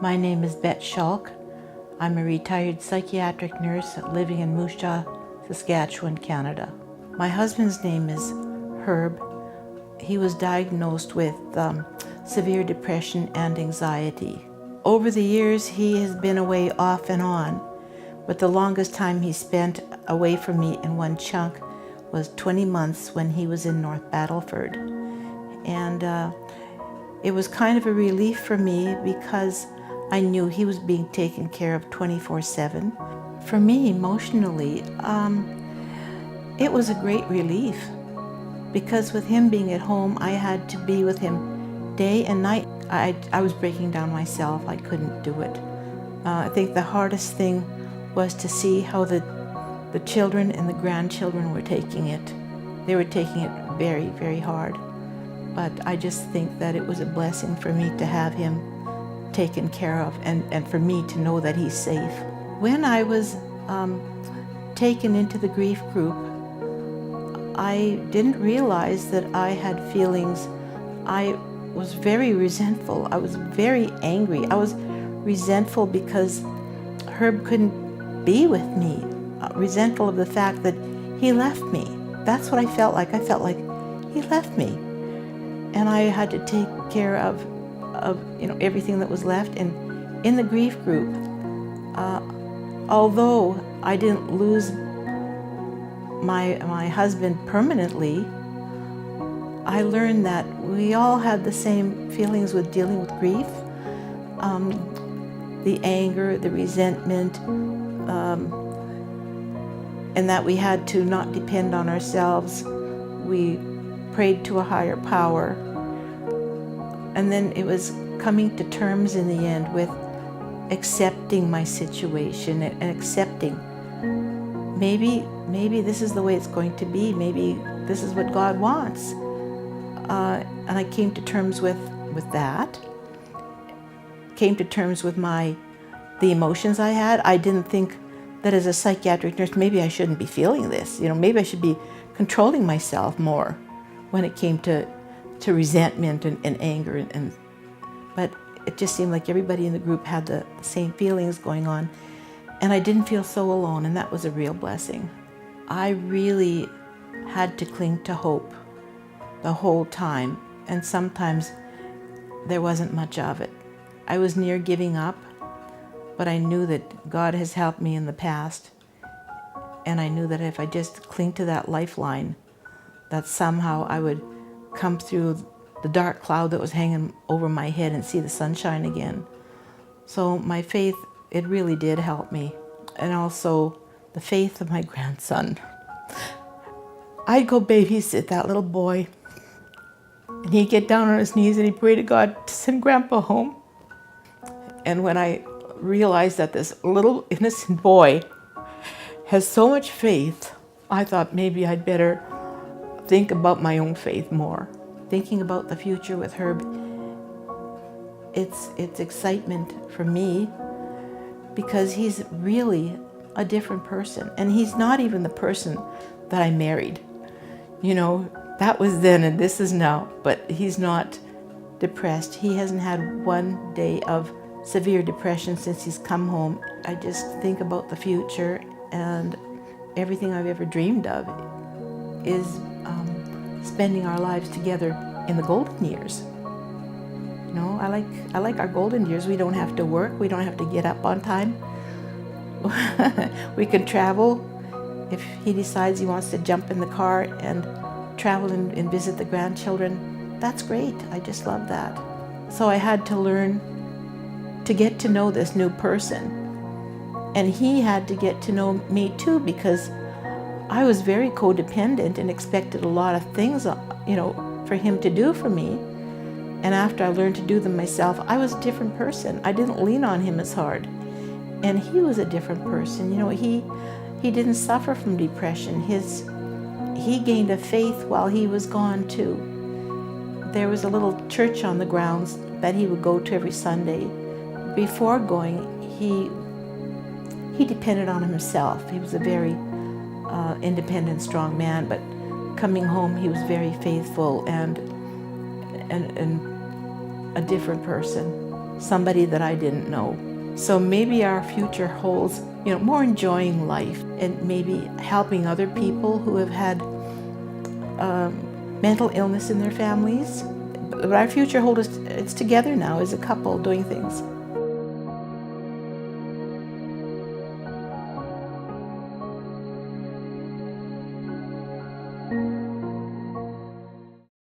My name is Bet Shulk. I'm a retired psychiatric nurse living in Moose Jaw, Saskatchewan, Canada. My husband's name is Herb. He was diagnosed with severe depression and anxiety. Over the years, he has been away off and on, but the longest time he spent away from me in one chunk was 20 months when he was in North Battleford. And it was kind of a relief for me because I knew he was being taken care of 24/7. For me, emotionally, it was a great relief because with him being at home, I had to be with him day and night. I was breaking down myself. I couldn't do it. I think the hardest thing was to see how the children and the grandchildren were taking it. They were taking it very, very hard. But I just think that it was a blessing for me to have him taken care of and for me to know that he's safe. When I was taken into the grief group, I didn't realize that I had feelings. I was very resentful. I was very angry. I was resentful because Herb couldn't be with me. Resentful of the fact that he left me. That's what I felt like. I felt like he left me. And I had to take care of everything that was left. And in the grief group, although I didn't lose my husband permanently, I learned that we all had the same feelings with dealing with grief. The anger, the resentment, and that we had to not depend on ourselves. We prayed to a higher power. And then it was coming to terms in the end with accepting my situation and accepting maybe this is the way it's going to be. Maybe this is what God wants. And I came to terms with that. Came to terms with the emotions I had. I didn't think that as a psychiatric nurse, maybe I shouldn't be feeling this. Maybe I should be controlling myself more when it came to resentment and anger. But it just seemed like everybody in the group had the same feelings going on. And I didn't feel so alone, and that was a real blessing. I really had to cling to hope the whole time, and sometimes there wasn't much of it. I was near giving up, but I knew that God has helped me in the past, and I knew that if I just cling to that lifeline, that somehow I would come through the dark cloud that was hanging over my head and see the sunshine again. So my faith, it really did help me, and also the faith of my grandson. I'd go babysit that little boy, and he'd get down on his knees and he'd pray to God to send Grandpa home. And when I realized that this little innocent boy has so much faith, I thought maybe I'd better think about my own faith more. Thinking about the future with Herb, it's excitement for me because he's really a different person. And he's not even the person that I married. That was then and this is now, but he's not depressed. He hasn't had one day of severe depression since he's come home. I just think about the future, and everything I've ever dreamed of is spending our lives together in the golden years. I like our golden years. We don't have to work. We don't have to get up on time. We can travel. If he decides he wants to jump in the car and travel and visit the grandchildren, that's great. I just love that. So I had to learn to get to know this new person. And he had to get to know me too, because I was very codependent and expected a lot of things, for him to do for me. And after I learned to do them myself, I was a different person. I didn't lean on him as hard. And he was a different person. He didn't suffer from depression. He gained a faith while he was gone too. There was a little church on the grounds that he would go to every Sunday. Before going, he depended on himself. He was a very independent, strong man, but coming home, he was very faithful and a different person. somebody that I didn't know. So maybe our future holds, more enjoying life and maybe helping other people who have had mental illness in their families. But our future holds, it's together now as a couple doing things.